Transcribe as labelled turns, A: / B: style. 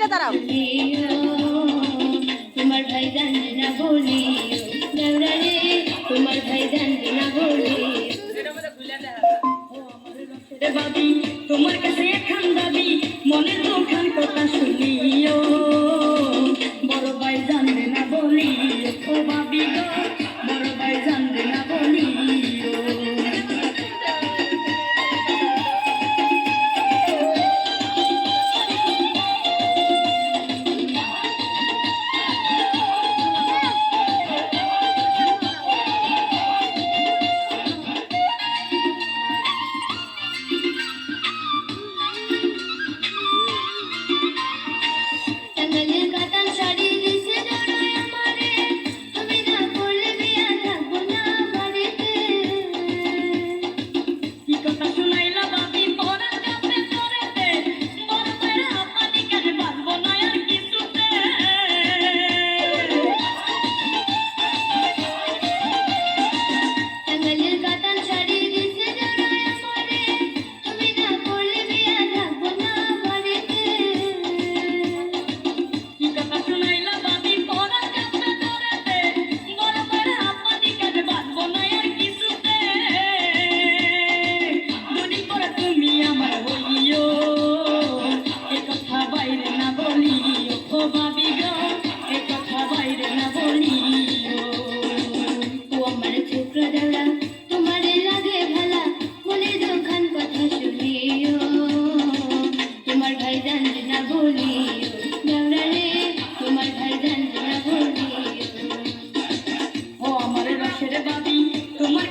A: সাইডে দাঁড়াও।
B: তোমার ভাই জানবে না বলি দেওরা রে, তোমার ভাই জানবে না বলি বাবি, তোমার কাছে এখন দাবি মনের দুখান কথা শুনিও, বড় ভাই জানবে না বলি ও বাবি গো, বড় ভাই জানবে না বলি। তোমার